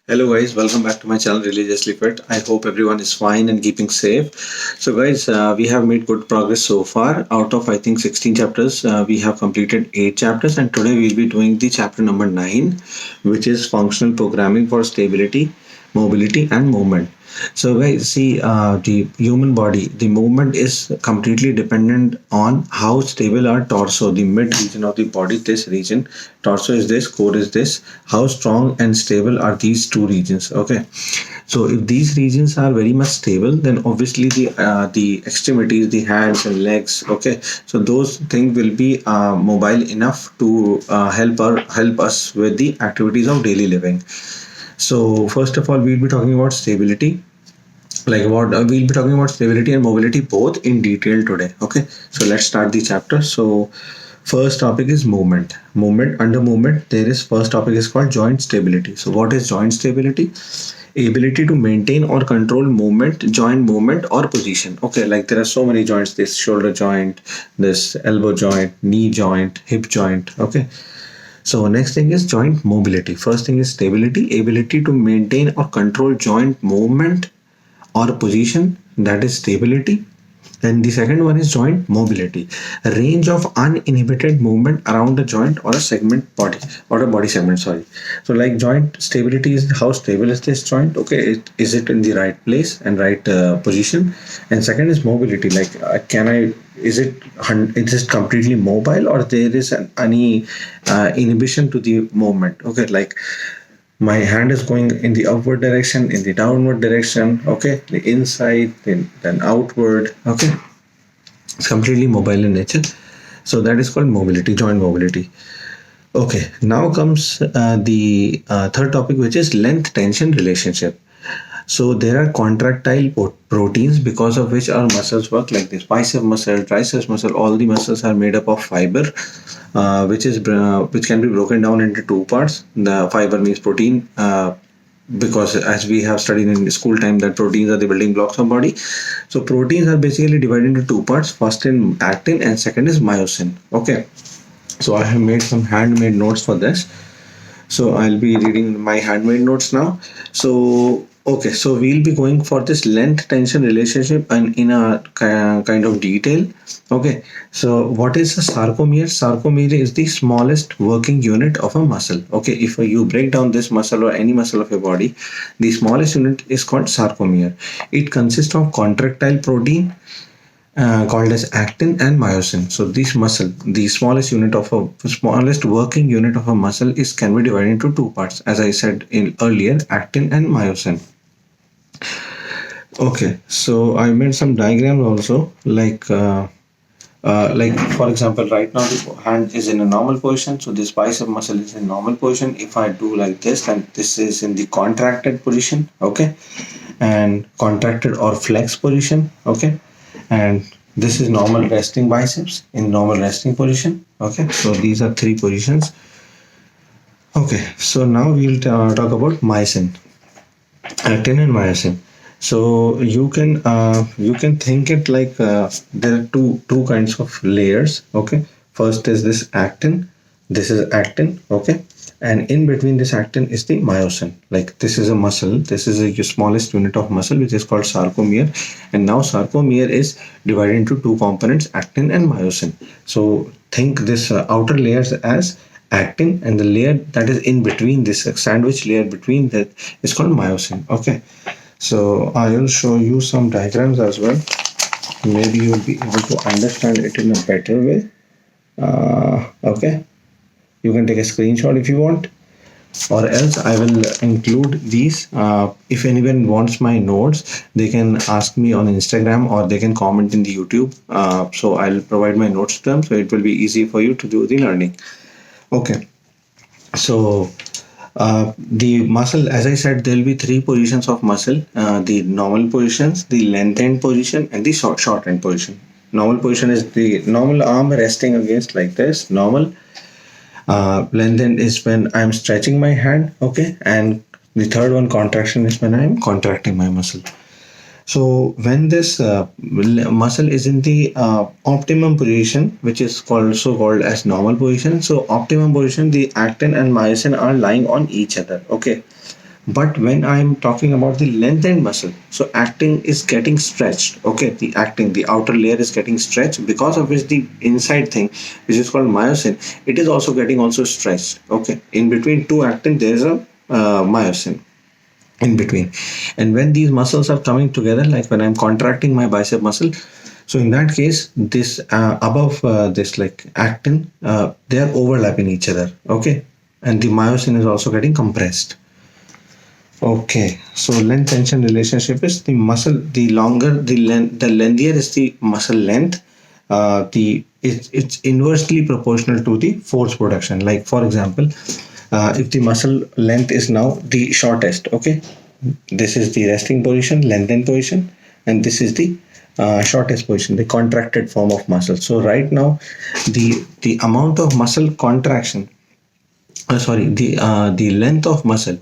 Hello guys, welcome back to my channel Religiously Fit. I hope everyone is fine and keeping safe. So guys, we have made good progress so far. Out of I think 16 chapters, we have completed 8 chapters, and today we'll be doing the chapter number 9, which is functional programming for stability, mobility and movement. So guys, see, the human body, the movement is completely dependent on how stable our torso, the mid region of the body, this region, torso is this, core is this, how strong and stable are these two regions. Okay, so if these regions are very much stable, then obviously the extremities, the hands and legs, okay, so those things will be mobile enough to help us with the activities of daily living. So first of all, we'll be talking about stability. We'll be talking about stability and mobility both in detail today. Okay, so let's start the chapter. So first topic is movement. Movement, under movement, there is first topic is called joint stability. So what is joint stability? Ability to maintain or control movement, joint movement or position. Okay, like there are so many joints, this shoulder joint, this elbow joint, knee joint, hip joint. Okay, so next thing is joint mobility. First thing is stability, ability to maintain or control joint movement or position, that is stability. And the second one is joint mobility, a range of uninhibited movement around a joint or a segment body or a body segment. Sorry. So like joint stability is how stable is this joint? Okay, is it in the right place and right position? And second is mobility, like can I is it completely mobile or there is any inhibition to the movement? Okay, like my hand is going in the upward direction, in the downward direction, okay, the inside, then outward, okay, it's completely mobile in nature. So that is called mobility, joint mobility. Okay, now comes the third topic, which is length tension relationship. So there are contractile proteins because of which our muscles work, like this bicep muscle, triceps muscle. All the muscles are made up of fiber, which can be broken down into two parts. The fiber means protein. Because as we have studied in school time that proteins are the building blocks of body, so proteins are basically divided into two parts. First in actin and second is myosin. Okay, so I have made some handmade notes for this, so I'll be reading my handmade notes now. So okay, so we'll be going for this length tension relationship and in a kind of detail. Okay, so what is a sarcomere? Sarcomere is the smallest working unit of a muscle. Okay, if you break down this muscle or any muscle of your body, the smallest unit is called sarcomere. It consists of contractile protein called as actin and myosin. So this muscle, the smallest working unit of a muscle, is can be divided into two parts. As I said in earlier, actin and myosin. Okay, so I made some diagrams also, like for example, right now the hand is in a normal position, so this bicep muscle is in normal position. If I do like this, then this is in the contracted position, okay, and contracted or flex position, okay, and this is normal resting biceps in normal resting position. Okay, so these are three positions. Okay, so now we'll talk about myosin, actin and myosin. So you can think it like there are two kinds of layers. Okay, first is this actin, this is actin, okay, and in between this actin is the myosin. Like this is a muscle, this is the smallest unit of muscle, which is called sarcomere, and now sarcomere is divided into two components, actin and myosin. So think this outer layers as actin, and the layer that is in between, this sandwich layer between that, is called myosin. Okay, so I will show you some diagrams as well. Maybe you'll be able to understand it in a better way. Okay, you can take a screenshot if you want, or else I will include these. If anyone wants my notes, they can ask me on Instagram or they can comment in the YouTube. So I'll provide my notes to them, so it will be easy for you to do the learning. Okay, so the muscle, as I said, there will be three positions of muscle: the normal positions, the lengthened position, and the short end position. Normal position is the normal arm resting against like this, normal. Lengthened is when I'm stretching my hand, okay, and the third one, contraction, is when I'm contracting my muscle. So when this muscle is in the optimum position, which is also called as normal position. So optimum position, the actin and myosin are lying on each other. Okay. But when I'm talking about the lengthened muscle, so actin is getting stretched. Okay, the outer layer is getting stretched, because of which the inside thing, which is called myosin, it is also getting also stretched. Okay, in between two actin, there is a myosin in between. And when these muscles are coming together, like when I'm contracting my bicep muscle, so in that case, this above this like actin, they are overlapping each other. Okay, and the myosin is also getting compressed. Okay, so length tension relationship is the muscle, the longer the lengthier is the muscle length, it's inversely proportional to the force production. Like for example, if the muscle length is now the shortest, okay, this is the resting position, lengthened position, and this is the shortest position, the contracted form of muscle. So right now, the amount of muscle contraction, the length of muscle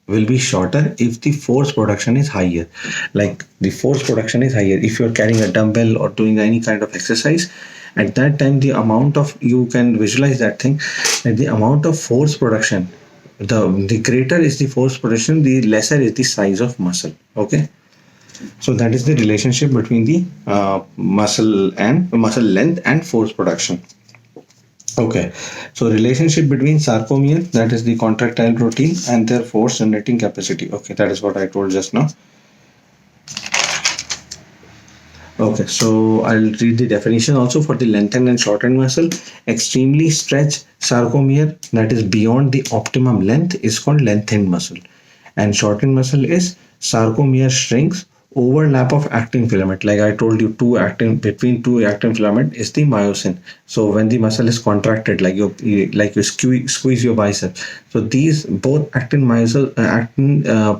will be shorter if the force production is higher. Like the force production is higher if you're carrying a dumbbell or doing any kind of exercise. At that time, the amount of, you can visualize that thing, that the amount of force production, the greater is the force production, the lesser is the size of muscle. Okay, so that is the relationship between the muscle length and force production. Okay, so relationship between sarcomere, that is the contractile protein, and their force generating capacity. Okay, that is what I told just now. Okay, so I'll read the definition also for the lengthened and shortened muscle. Extremely stretched sarcomere, that is beyond the optimum length, is called lengthened muscle, and shortened muscle is sarcomere shrinks, overlap of actin filament. Like I told you, two actin, between two actin filament is the myosin. So when the muscle is contracted, like you squeeze your bicep, so these both actin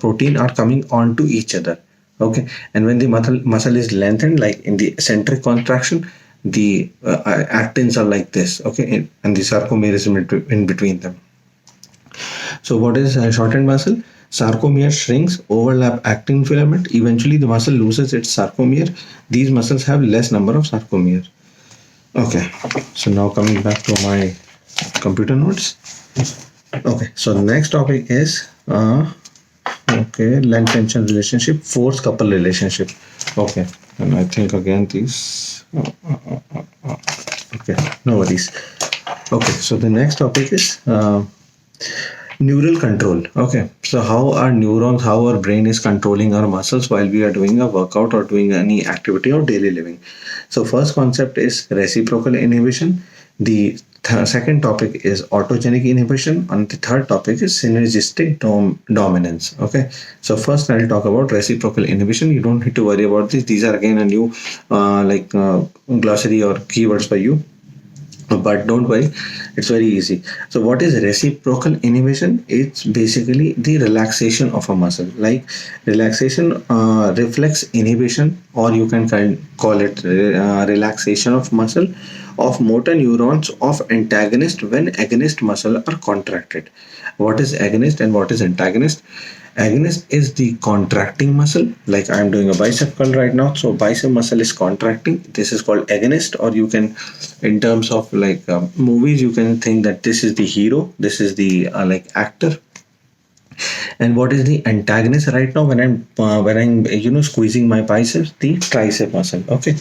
protein are coming onto each other. Okay, and when the muscle is lengthened, like in the eccentric contraction, the actins are like this. Okay, and the sarcomere is in between them. So what is shortened muscle? Sarcomere shrinks, overlap actin filament. Eventually, the muscle loses its sarcomere. These muscles have less number of sarcomere. Okay, so now coming back to my computer notes. Okay, so the next topic is okay, length tension relationship, force couple relationship. Okay, and I think again these. Okay, no worries. Okay, so the next topic is neural control. Okay, so how our neurons, how our brain is controlling our muscles while we are doing a workout or doing any activity or daily living. So first concept is reciprocal inhibition. The second topic is autogenic inhibition, and the third topic is synergistic dominance. Okay, so first I'll talk about reciprocal inhibition. You don't need to worry about this. These are again a new glossary or keywords for you, but don't worry, it's very easy. So what is reciprocal inhibition? It's basically the relaxation of a muscle. Like relaxation reflects inhibition, or you can call it relaxation of muscle of motor neurons of antagonist when agonist muscle are contracted. What is agonist and what is antagonist? Agonist is the contracting muscle, like I'm doing a bicep curl right now, so bicep muscle is contracting, this is called agonist. Or you can, in terms of like movies, you can think that this is the hero, this is the like actor. And what is the antagonist right now when I'm squeezing my biceps? The tricep muscle. Okay,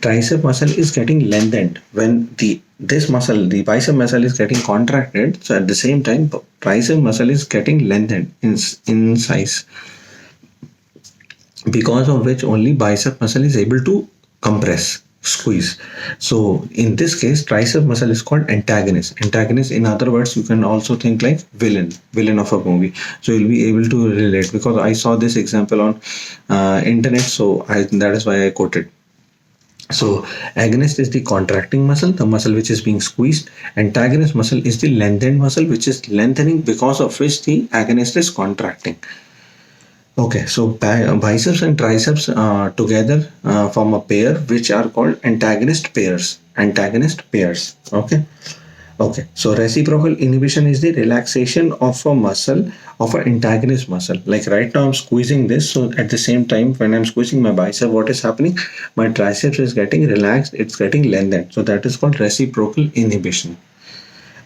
tricep muscle is getting lengthened when this muscle, the bicep muscle, is getting contracted. So at the same time, tricep muscle is getting lengthened in size, because of which only bicep muscle is able to compress, squeeze. So in this case, tricep muscle is called antagonist. Antagonist, in other words, you can also think like villain of a movie. So you'll be able to relate, because I saw this example on internet, so that is why I quoted. So agonist is the contracting muscle, the muscle which is being squeezed. Antagonist muscle is the lengthened muscle, which is lengthening, because of which the agonist is contracting. Okay, so biceps and triceps together form a pair, which are called antagonist pairs. Antagonist pairs. Okay. Okay, so reciprocal inhibition is the relaxation of a muscle, of an antagonist muscle. Like right now I'm squeezing this, so at the same time when I'm squeezing my bicep, what is happening? My triceps is getting relaxed, it's getting lengthened. So that is called reciprocal inhibition.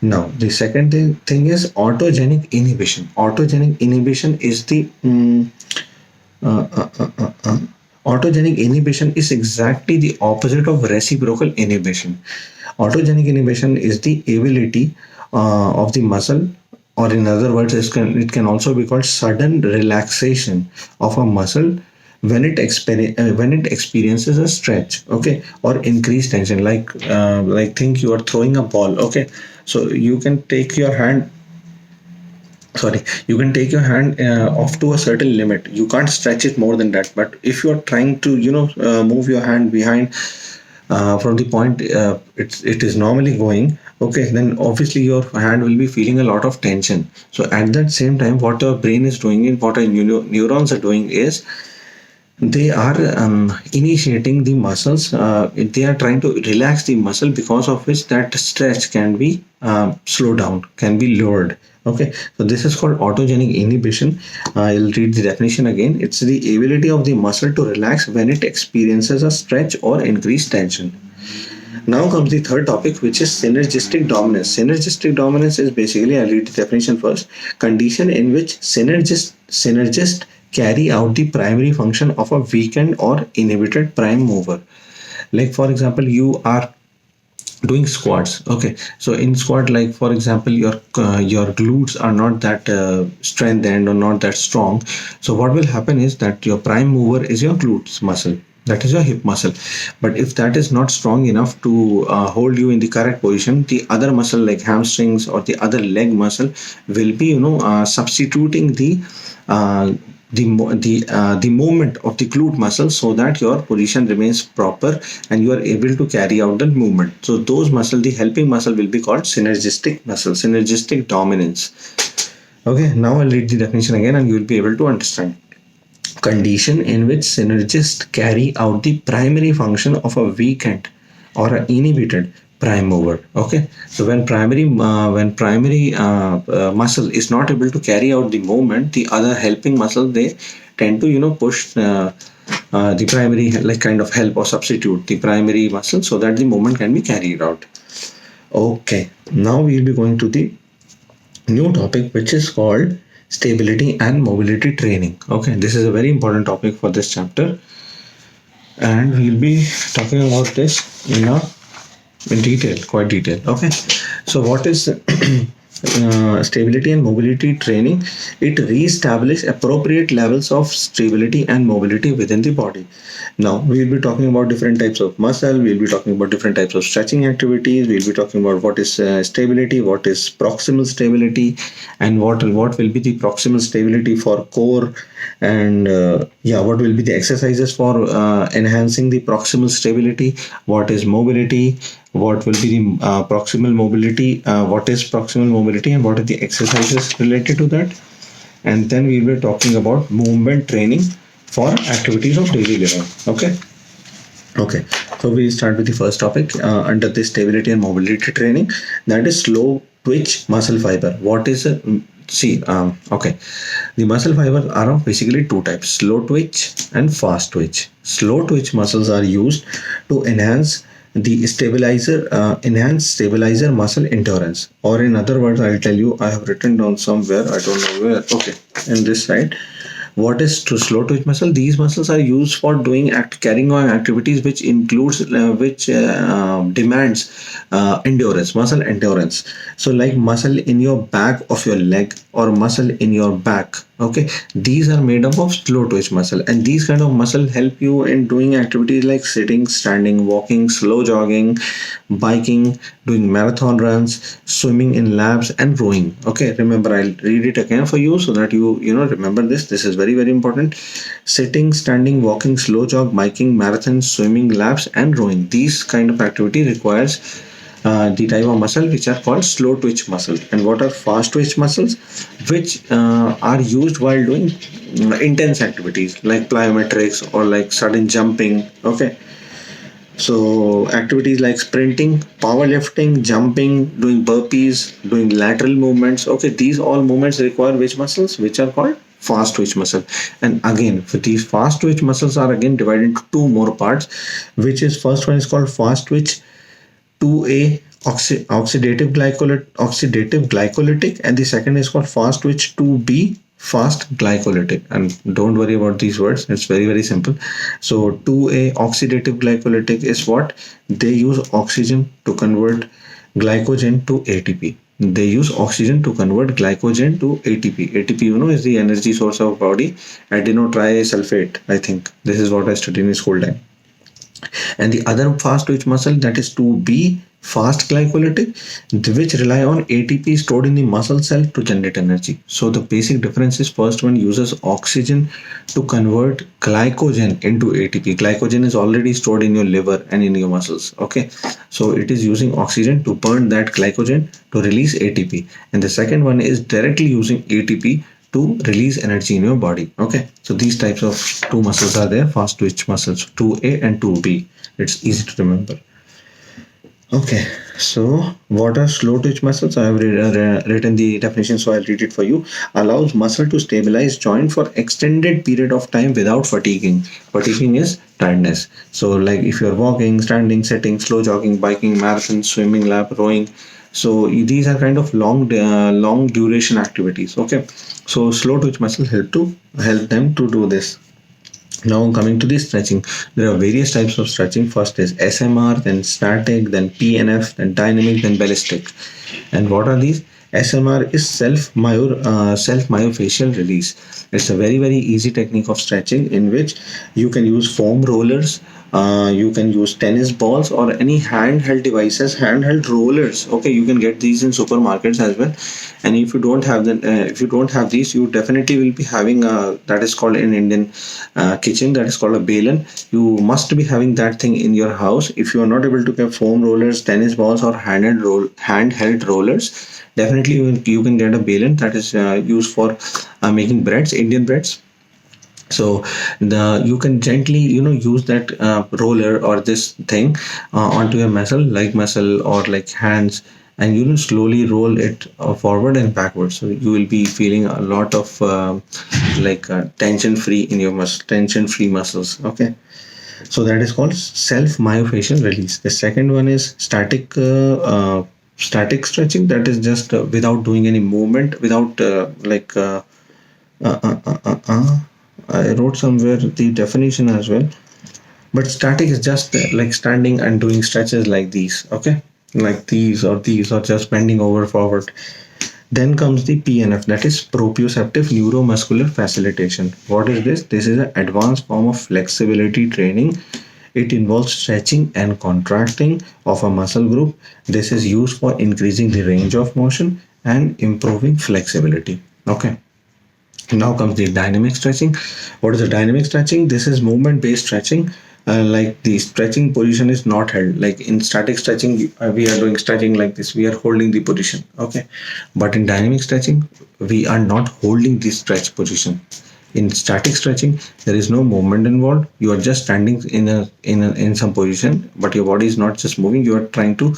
Now, the second thing is autogenic inhibition. Autogenic inhibition is the uh, uh, uh, uh, uh, autogenic inhibition is exactly the opposite of reciprocal inhibition. Autogenic inhibition is the ability of the muscle, or in other words, it can also be called sudden relaxation of a muscle when when it experiences a stretch, okay, or increased tension. Like think you are throwing a ball, okay, so you can take your hand, sorry, you can take your hand off to a certain limit. You can't stretch it more than that. But if you are trying to move your hand behind from the point it is normally going, okay, then obviously your hand will be feeling a lot of tension. So at that same time, what your brain is doing and what our neurons are doing is they are initiating the muscles. They are trying to relax the muscle, because of which that stretch can be slowed down, can be lowered. Okay, so this is called autogenic inhibition. I'll read the definition again. It's the ability of the muscle to relax when it experiences a stretch or increased tension. Now comes the third topic, which is synergistic dominance. Synergistic dominance is basically, I'll read the definition first: condition in which synergist carry out the primary function of a weakened or inhibited prime mover. Like for example, you are doing squats, okay, so in squat, like for example, your glutes are not that strengthened or not that strong. So what will happen is that your prime mover is your glutes muscle, that is your hip muscle. But if that is not strong enough to hold you in the correct position, the other muscle like hamstrings or the other leg muscle will be substituting uh, the movement of the glute muscle, so that your position remains proper and you are able to carry out the movement. So those muscle, the helping muscle, will be called synergistic muscle, synergistic dominance. Okay, now I'll read the definition again and you will be able to understand. Condition in which synergists carry out the primary function of a weakened or an inhibited prime mover. Okay, so when primary muscle is not able to carry out the movement, the other helping muscle, they tend to push the primary, like kind of help or substitute the primary muscle, so that the movement can be carried out. Okay, now we'll be going to the new topic, which is called stability and mobility training. Okay, this is a very important topic for this chapter, and we'll be talking about this in detail, quite detail. Okay, so what is stability and mobility training? It re-establishes appropriate levels of stability and mobility within the body. Now we'll be talking about different types of muscle, we'll be talking about different types of stretching activities, we'll be talking about what is stability, what is proximal stability, and what will be the proximal stability for core, and what will be the exercises for enhancing the proximal stability, what is mobility, what will be the proximal mobility, what is proximal mobility, and what are the exercises related to that. And then we will be talking about movement training for activities of daily living. Okay, so we start with the first topic under this stability and mobility training, that is slow twitch muscle fiber. What is it? Okay, the muscle fibers are of basically two types: slow twitch and fast twitch. Slow twitch muscles are used to enhance stabilizer muscle endurance, or in other words, I'll tell you, I have written down somewhere, I don't know where. Okay, in this side, what is to slow twitch muscle? These muscles are used for carrying on activities which includes which demands endurance, muscle endurance. So like muscle in your back of your leg or muscle in your back. Okay, these are made up of slow twitch muscle, and these kind of muscle help you in doing activities like sitting, standing, walking, slow jogging, biking, doing marathon runs, swimming in laps, and rowing. Okay, remember, I'll read it again for you so that you remember this. This is very, very important. Sitting, standing, walking, slow jog, biking, marathon, swimming, laps, and rowing. These kind of activity requires the type of muscle which are called slow twitch muscle. And what are fast twitch muscles? Which are used while doing intense activities like plyometrics or like sudden jumping. Okay, so activities like sprinting, powerlifting, jumping, doing burpees, doing lateral movements. Okay, these all movements require which muscles? Which are called fast twitch muscle. And again, for these fast twitch muscles are again divided into two more parts, which is, first one is called fast twitch 2A oxidative glycolytic, and the second is called fast twitch 2B fast glycolytic. And don't worry about these words, it's very very simple. So 2A oxidative glycolytic is what they use oxygen to convert glycogen to ATP. They use oxygen to convert glycogen to ATP. ATP, is the energy source of body. Adeno trisulfate, I think. This is what I studied in school time. And the other fast twitch muscle, that is 2B fast glycolytic, which rely on ATP stored in the muscle cell to generate energy. So the basic difference is, first one uses oxygen to convert glycogen into ATP. Glycogen is already stored in your liver and in your muscles. Okay, so it is using oxygen to burn that glycogen to release ATP. And the second one is directly using ATP to release energy in your body. Okay, so these types of two muscles are there, fast twitch muscles, 2A and 2B. It's easy to remember. Okay, so what are slow twitch muscles? I have written the definition, so I'll read it for you. Allows muscle to stabilize joint for extended period of time without fatiguing. Fatiguing is tiredness. So like if you're walking, standing, sitting, slow jogging, biking, marathon, swimming, lap, rowing. So these are kind of long duration activities. Okay, so slow twitch muscles help them to do this. Now coming to the stretching, there are various types of stretching. First is SMR, then static, then PNF, then dynamic, then ballistic. And what are these? SMR is self myofascial release. It's a very very easy technique of stretching in which you can use foam rollers, you can use tennis balls or any handheld devices, handheld rollers. Okay, you can get these in supermarkets as well. And if you don't have these, you definitely will be having that is called in Indian kitchen, that is called a balan. You must be having that thing in your house. If you are not able to get foam rollers, tennis balls or handheld rollers, definitely you can get a balan, that is used for making breads, Indian breads. So you can gently use that roller or this thing onto your muscle or like hands, and slowly roll it forward and backwards. So you will be feeling a lot of tension free in your tension free muscles. Okay, so that is called self myofascial release. The second one is static stretching, that is just without doing any movement, without uh, uh, uh, uh, uh, I wrote somewhere the definition as well. But static is just like standing and doing stretches like these. Okay, like these or just bending over forward. Then comes the PNF, that is proprioceptive neuromuscular facilitation. What is this? This is an advanced form of flexibility training. It involves stretching and contracting of a muscle group. This is used for increasing the range of motion and improving flexibility. Okay. Now comes the dynamic stretching. What is the dynamic stretching? This is movement based stretching. Like the stretching position is not held. Like in static stretching, we are doing stretching like this. We are holding the position. Okay, but in dynamic stretching, we are not holding the stretch position. In static stretching, there is no movement involved. You are just standing in some position, but your body is not just moving. You are trying to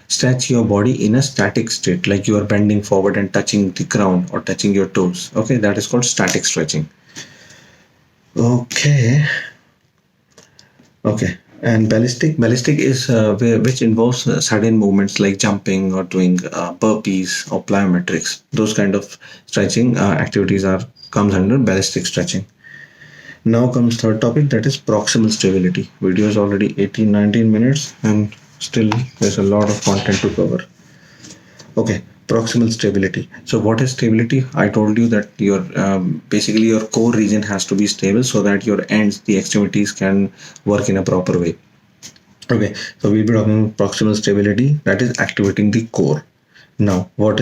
stretch your body in a static state, like you are bending forward and touching the ground or touching your toes. Okay, that is called static stretching. Okay, and ballistic is which involves sudden movements like jumping or doing burpees or plyometrics. Those kind of stretching activities are comes under ballistic stretching. Now comes third topic, that is proximal stability. Video is already 18-19 minutes and still there's a lot of content to cover. Okay, proximal stability. So what is stability? I told you that your basically your core region has to be stable so that your ends, the extremities, can work in a proper way. Okay, so we'll be talking proximal stability, that is activating the core. Now, what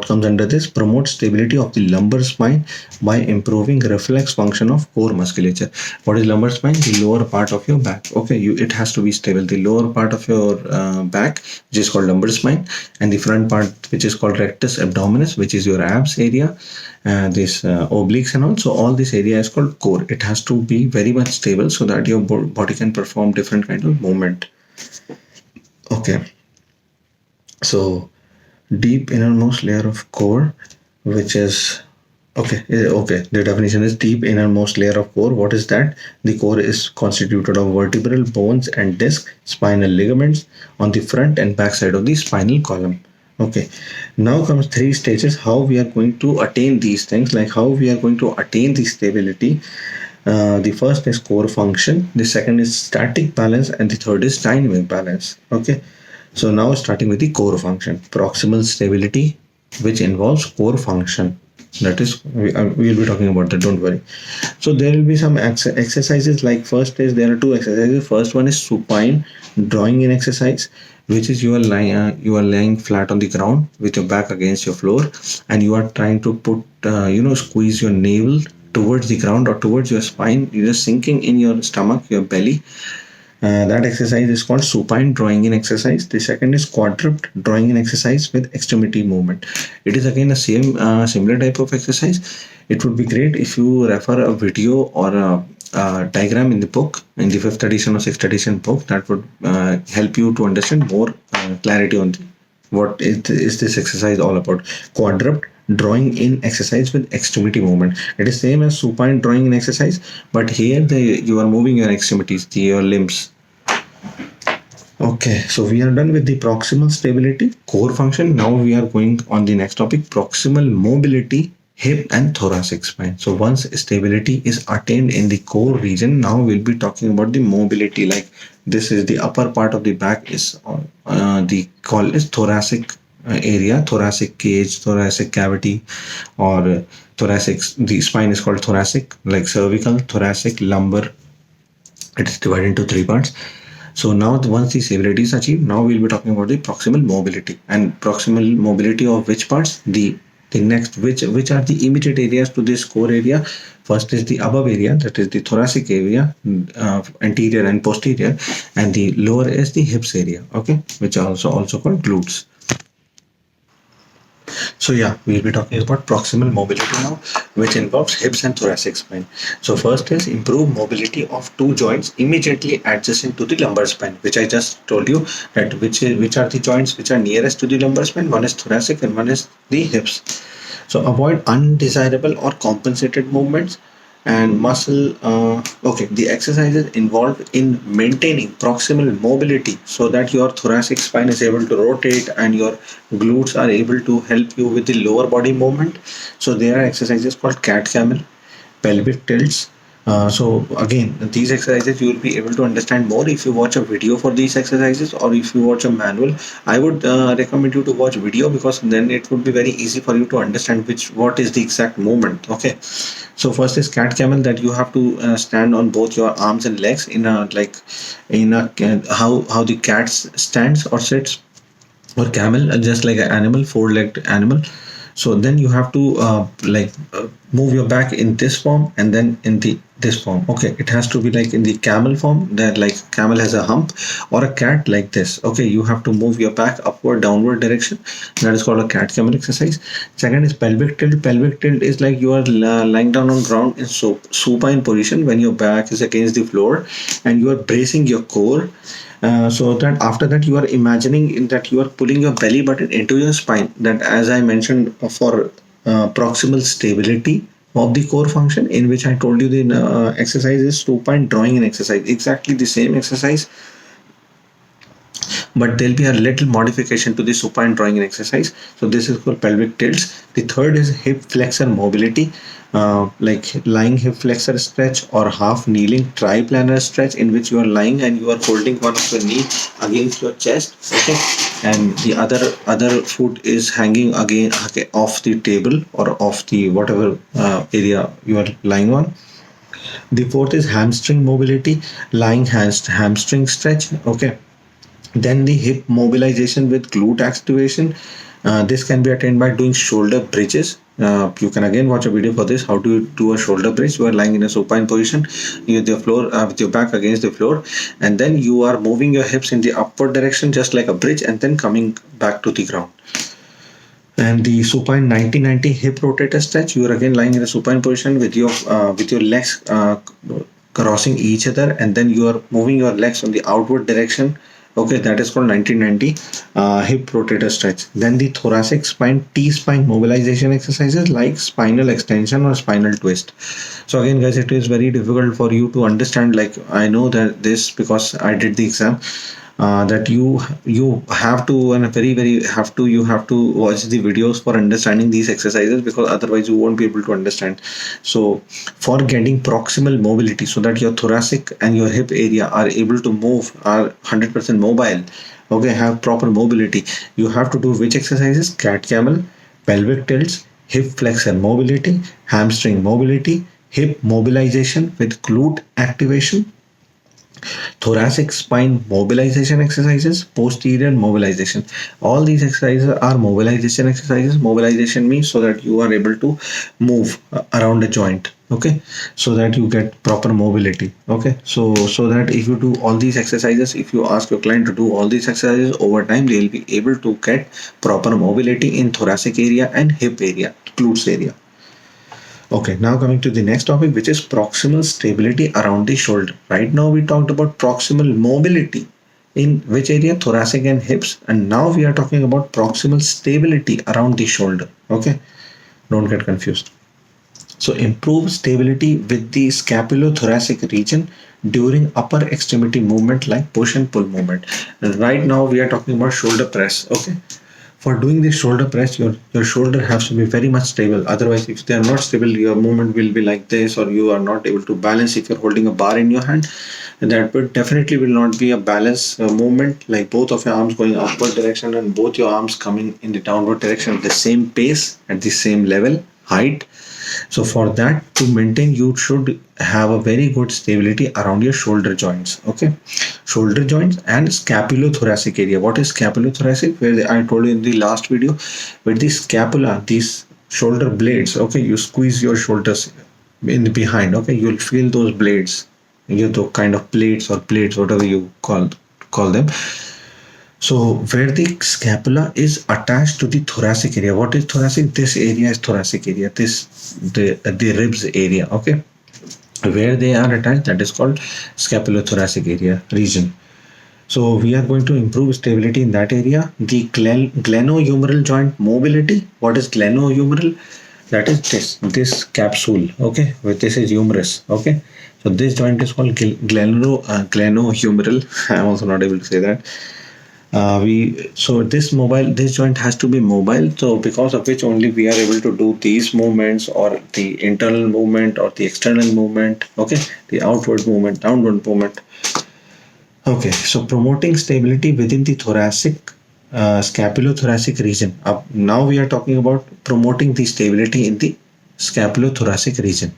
comes under this? Promote stability of the lumbar spine by improving reflex function of core musculature. What is lumbar spine? The lower part of your back. Okay, it has to be stable. The lower part of your back, which is called lumbar spine, and the front part, which is called rectus abdominis, which is your abs area, this obliques and all. So all this area is called core. It has to be very much stable so that your body can perform different kind of movement. Okay, so deep innermost layer of core, which is Okay. The definition is deep innermost layer of core. What is that? The core is constituted of vertebral bones and disc, spinal ligaments on the front and back side of the spinal column. Okay. Now comes three stages. How we are going to attain these things, like how we are going to attain the stability. The first is core function. The second is static balance, and the third is dynamic balance. Okay. So now starting with the core function, proximal stability, which involves core function. That is, we'll be talking about that. Don't worry. So there will be some exercises. Like first is there are two exercises. First one is supine drawing in exercise, which is you are lying flat on the ground with your back against your floor, and you are trying to put squeeze your navel towards the ground or towards your spine. You're just sinking in your stomach, your belly. That exercise is called supine drawing in exercise. The second is quadruped drawing in exercise with extremity movement. It is again the same similar type of exercise. It would be great if you refer a video or a diagram in the book, in the 5th edition or 6th edition book. That would help you to understand more clarity on what is this exercise all about. Quadruped drawing in exercise with extremity movement. It is same as supine drawing in exercise, but here you are moving your extremities, your limbs. Okay, so we are done with the proximal stability, core function. Now we are going on the next topic, proximal mobility, hip and thoracic spine. So once stability is attained in the core region, now we'll be talking about the mobility. Like this is the upper part of the back is the call is thoracic area, thoracic cage, thoracic cavity, or thoracic. The spine is called thoracic, like cervical, thoracic, lumbar. It is divided into three parts. So now once the stability is achieved, now we'll be talking about the proximal mobility. And proximal mobility of which parts? The next, which are the immediate areas to this core area? First is the above area, that is the thoracic area, anterior and posterior, and the lower is the hips area, okay, which are also called glutes. So yeah, we'll be talking about proximal mobility now, which involves hips and thoracic spine. So first is improve mobility of two joints immediately adjacent to the lumbar spine, which I just told you that which are the joints which are nearest to the lumbar spine. One is thoracic and one is the hips. So avoid undesirable or compensated movements and muscle. Okay, the exercises involved in maintaining proximal mobility so that your thoracic spine is able to rotate and your glutes are able to help you with the lower body movement. So there are exercises called cat camel, pelvic tilts. So again, these exercises you will be able to understand more if you watch a video for these exercises, or if you watch a manual. I would recommend you to watch video, because then it would be very easy for you to understand what is the exact movement. Okay, so first is cat camel, that you have to stand on both your arms and legs in a how the cat stands or sits, or camel, just like an animal, four-legged animal. So then you have to move your back in this form and then in this form. Okay, it has to be like in the camel form, that like camel has a hump, or a cat like this. Okay, you have to move your back upward downward direction. That is called a cat camel exercise. Second is pelvic tilt. Pelvic tilt is like you are lying down on ground in supine position when your back is against the floor and you are bracing your core. So that after that you are imagining that you are pulling your belly button into your spine. That, as I mentioned, for proximal stability of the core function, in which I told you the exercise is supine drawing in exercise. Exactly the same exercise, but there'll be a little modification to the supine drawing in exercise. So this is called pelvic tilts. The third is hip flexor mobility, like lying hip flexor stretch, or half kneeling triplanar stretch, in which you are lying and you are holding one of your knee against your chest, okay, and the other foot is hanging again, okay, off the table or off the whatever area you are lying on. The fourth is hamstring mobility, lying hamstring stretch, okay. Then the hip mobilization with glute activation. This can be attained by doing shoulder bridges. You can again watch a video for this. How to do a shoulder bridge? You are lying in a supine position with your floor, with your back against the floor, and then you are moving your hips in the upward direction, just like a bridge, and then coming back to the ground. And the supine 90-90 hip rotator stretch. You are again lying in a supine position with your legs crossing each other, and then you are moving your legs on the outward direction Okay, that is called 1990 hip rotator stretch. Then the thoracic spine T-spine mobilization exercises like spinal extension or spinal twist. So again, guys, it is very difficult for you to understand. Like I know that this because I did the exam. That you have to and very have to you have to watch the videos for understanding these exercises, because otherwise you won't be able to understand. So for getting proximal mobility, so that your thoracic and your hip area are able to move, are 100% mobile, okay, have proper mobility, you have to do which exercises? Cat camel, pelvic tilts, hip flexor mobility, hamstring mobility, hip mobilization with glute activation, thoracic spine mobilization exercises, posterior mobilization. All these exercises are mobilization exercises. Mobilization means so that you are able to move around a joint, okay, so that you get proper mobility, okay. So that if you do all these exercises, if you ask your client to do all these exercises over time, they will be able to get proper mobility in thoracic area and hip area, glutes area. Okay, now coming to the next topic, which is proximal stability around the shoulder. Right now we talked about proximal mobility in which area? Thoracic and hips. And now we are talking about proximal stability around the shoulder. Okay, don't get confused. So improve stability with the scapulothoracic region during upper extremity movement like push and pull movement. Right now we are talking about shoulder press. Okay, for doing this shoulder press, your shoulder has to be very much stable. Otherwise, if they are not stable, your movement will be like this, or you are not able to balance. If you're holding a bar in your hand, that would definitely will not be a balance movement, like both of your arms going upward direction and both your arms coming in the downward direction at the same pace, at the same level height. So for that to maintain, you should have a very good stability around your shoulder joints. Okay, shoulder joints and scapulothoracic area. What is scapulothoracic? Where I told you in the last video, with the scapula, these shoulder blades. Okay, you squeeze your shoulders in the behind. Okay, you'll feel those blades. You know, kind of plates or plates, whatever you call them. So where the scapula is attached to the thoracic area. What is thoracic? This area is thoracic area. This the ribs area. Okay, where they are attached, that is called scapulothoracic area region. So we are going to improve stability in that area. The glenohumeral joint mobility. What is glenohumeral? That is this capsule. Okay, this is humerus. Okay, so this joint is called glenohumeral. I'm also not able to say that. This joint has to be mobile, so because of which only we are able to do these movements, or the internal movement or the external movement, okay, the outward movement, downward movement. Okay, so promoting stability within the thoracic scapulothoracic region. Now we are talking about promoting the stability in the scapulothoracic region.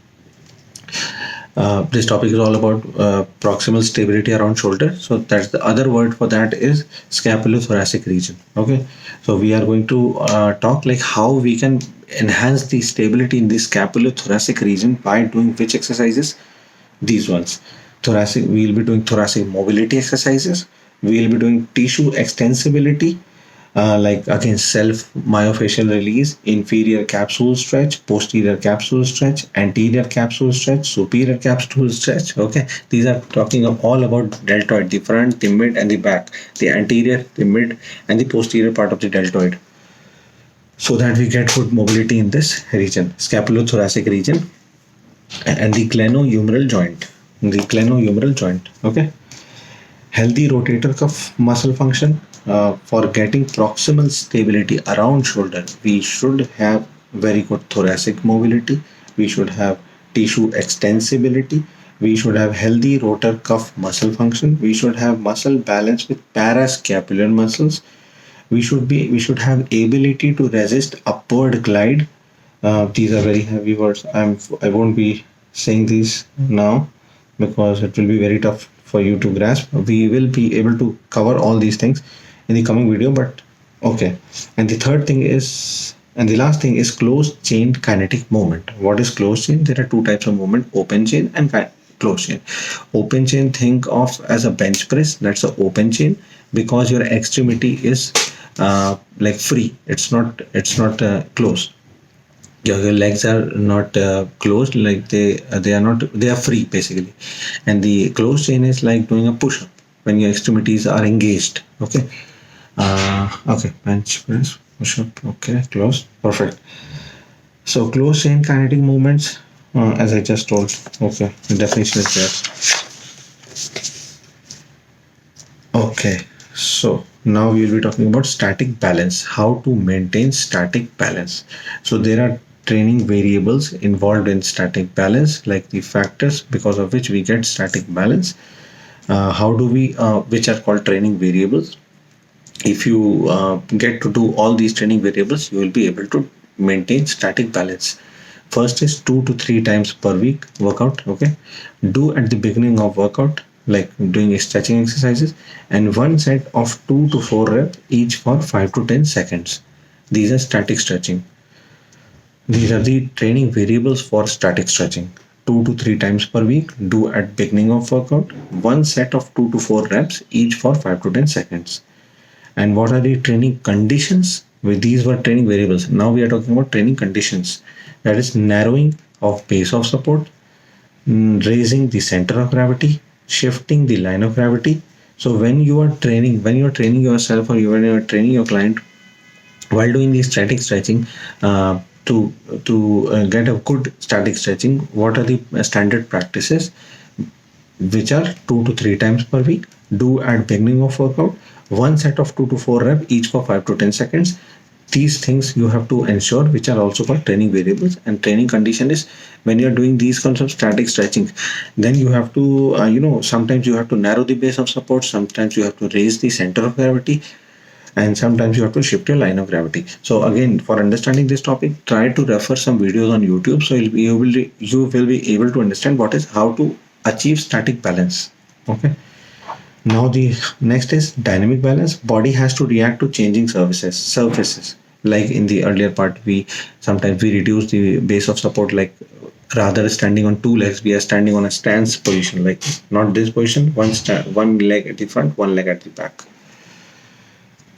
This topic is all about proximal stability around shoulder. So that's the other word for that is scapulothoracic region. Okay, so we are going to talk like how we can enhance the stability in the scapulothoracic region by doing which exercises? These ones. Thoracic. We will be doing thoracic mobility exercises. We will be doing tissue extensibility, like again self myofascial release, inferior capsule stretch, posterior capsule stretch, anterior capsule stretch, superior capsule stretch. Okay, these are talking all about deltoid, the front, the mid, and the back, the anterior, the mid, and the posterior part of the deltoid, so that we get good mobility in this region, scapulothoracic region, and the glenohumeral joint. The glenohumeral joint. Okay. Healthy rotator cuff muscle function. For getting proximal stability around shoulder, we should have very good thoracic mobility. We should have tissue extensibility. We should have healthy rotator cuff muscle function. We should have muscle balance with parascapular muscles. We should have ability to resist upward glide. These are very heavy words. I won't be saying these now because it will be very tough for you to grasp. We will be able to cover all these things in the coming video, but okay. And the last thing is closed chain kinetic movement. What is closed chain? There are two types of movement: open chain and closed chain. Open chain, think of as a bench press. That's an open chain because your extremity is like free. It's not closed. Your legs are not closed, like they are not, they are free basically. And the closed chain is like doing a push-up. when your extremities are engaged. Okay. Okay, bench press, push up. Okay, close. Perfect. So close chain kinetic movements, as I just told. Okay, the definition is there. Okay, so now we will be talking about static balance, how to maintain static balance. So there are training variables involved in static balance, like the factors because of which we get static balance. How do we, which are called training variables. If you get to do all these training variables, you will be able to maintain static balance. First is 2 to 3 times per week workout. Okay, do at the beginning of workout, like doing stretching exercises, and one set of 2 to 4 reps each for 5 to 10 seconds. These are static stretching. These are the training variables for static stretching. 2 to 3 times per week, do at beginning of workout, one set of 2 to 4 reps each for 5 to 10 seconds. And what are the training conditions? With these were training variables. Now we are talking about training conditions. That is narrowing of base of support, raising the center of gravity, shifting the line of gravity. So when you are training yourself, or when you are training your client, while doing the static stretching, to get a good static stretching, what are the standard practices, which are 2 to 3 times per week, do at beginning of workout, one set of 2 to 4 reps each for 5 to 10 seconds. These things you have to ensure, which are also called training variables. And training condition is when you're doing these kinds of static stretching, then you have to sometimes you have to narrow the base of support, sometimes you have to raise the center of gravity, and sometimes you have to shift your line of gravity. So again, for understanding this topic, try to refer some videos on YouTube, so you will be able to understand what is how to achieve static balance. Okay. Now the next is dynamic balance. Body has to react to changing surfaces. Like in the earlier part, we sometimes we reduce the base of support, like rather standing on two legs, we are standing on a stance position, like not this position, one leg at the front, one leg at the back.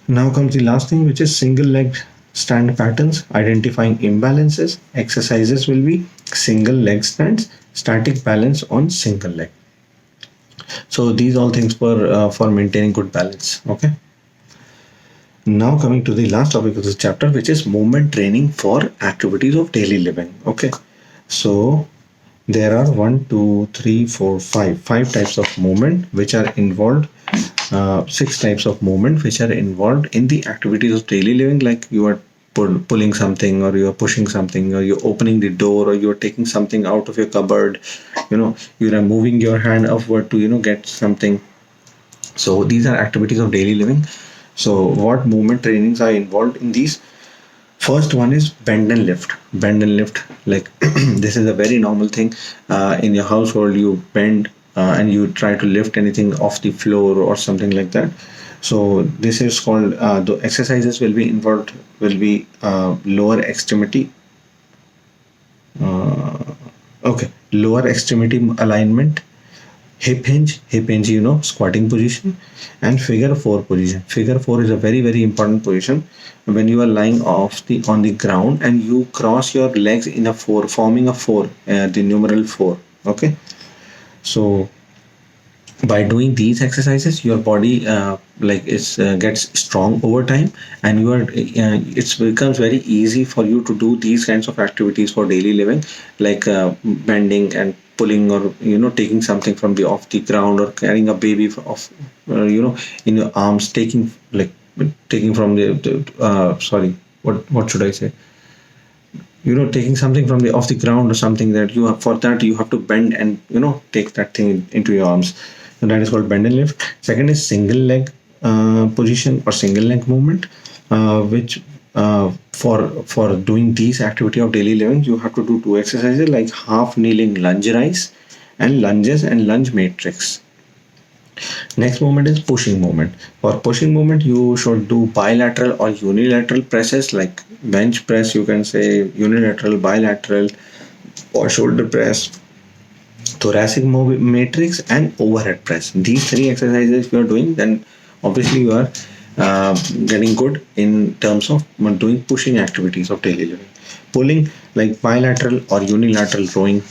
Now comes the last thing, which is single leg stand patterns, identifying imbalances. Exercises will be single leg stands, static balance on single leg. So these all things for maintaining good balance. Okay. Now coming to the last topic of this chapter, which is movement training for activities of daily living. Okay. So there are 5 types of movement which are involved. 6 types of movement which are involved in the activities of daily living, like you are pulling something, or you are pushing something, or you're opening the door, or you're taking something out of your cupboard, you are moving your hand upward to get something. So these are activities of daily living. So what movement trainings are involved in these? First one is bend and lift. Bend and lift, like this is a very normal thing in your household. You bend and you try to lift anything off the floor or something like that. So this is called, the exercises will be involved, will be lower extremity, lower extremity alignment, hip hinge, squatting position, and figure 4 position. Figure 4 is a very, very important position when you are lying on the ground and you cross your legs in a 4, forming a 4, the numeral 4. Okay. So by doing these exercises, your body gets strong over time, and it becomes very easy for you to do these kinds of activities for daily living, like bending and pulling, or taking something from off the ground, or carrying a baby off in your arms, taking from what should I say, taking something from off the ground, or something that you have, for that you have to bend and take that thing into your arms. And that is called bend and lift. Second is single leg position or single leg movement, which for doing these activity of daily living, you have to do 2 exercises, like half kneeling lunge rise and lunges and lunge matrix. Next movement is pushing movement. For pushing movement, you should do bilateral or unilateral presses, like bench press, you can say unilateral, bilateral, or shoulder press, thoracic matrix, and overhead press. These 3 exercises if you are doing, then obviously you are getting good in terms of doing pushing activities of daily living. Pulling, like bilateral or unilateral rowing,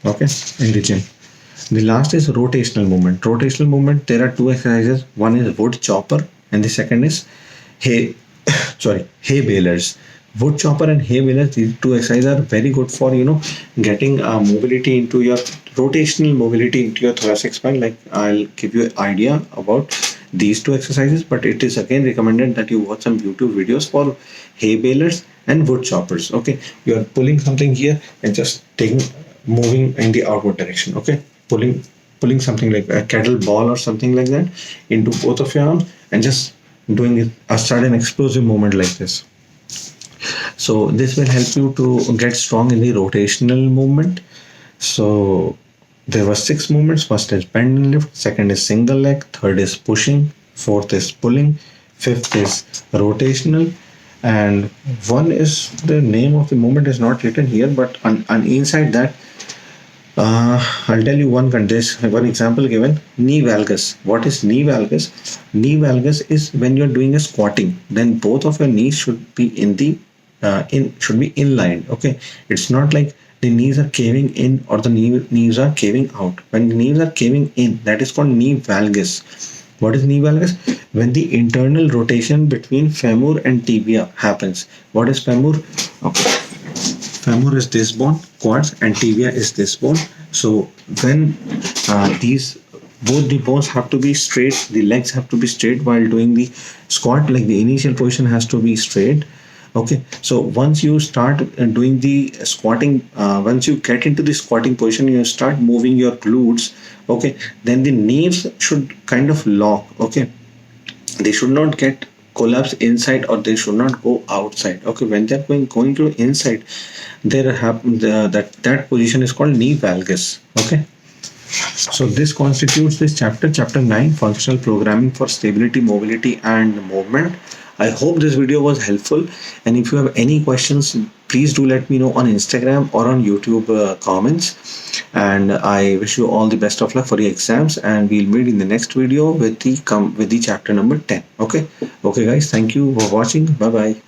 okay, in the gym. The last is rotational movement. Rotational movement, there are two exercises. One is wood chopper and the second is hay hay balers. Wood chopper and hay balers, these two exercises are very good for getting mobility into your rotational mobility into your thoracic spine. Like, I'll give you an idea about these two exercises, but it is again recommended that you watch some YouTube videos for hay balers and wood choppers. Okay, you are pulling something here and just taking moving in the outward direction. Okay, pulling something like a kettle ball or something like that into both of your arms and just doing a sudden explosive movement like this. So this will help you to get strong in the rotational movement. So there were 6 movements. First is bend and lift, second is single leg, third is pushing, fourth is pulling, fifth is rotational, and one is the name of the movement is not written here, but on inside that I'll tell you one example given. Knee valgus. What is knee valgus? Knee valgus is when you're doing a squatting, then both of your knees should be should be inlined. Okay, it's not like the knees are caving in or the knees are caving out. When the knees are caving in, that is called knee valgus. What is knee valgus? When the internal rotation between femur and tibia happens. What is femur? Okay. Femur is this bone, quads, and tibia is this bone. So when both the bones have to be straight, the legs have to be straight while doing the squat. Like, the initial position has to be straight. Okay, so once you start doing the squatting, once you get into the squatting position, you start moving your glutes. Okay, then the knees should kind of lock. Okay, they should not get collapse inside or they should not go outside. Okay, when they're going to inside, that position is called knee valgus. Okay, so this constitutes this chapter 9, functional programming for stability, mobility and movement. I hope this video was helpful, and if you have any questions, please do let me know on Instagram or on YouTube comments. And I wish you all the best of luck for your exams, and we'll meet in the next video with the chapter number 10. Okay guys, thank you for watching. Bye bye.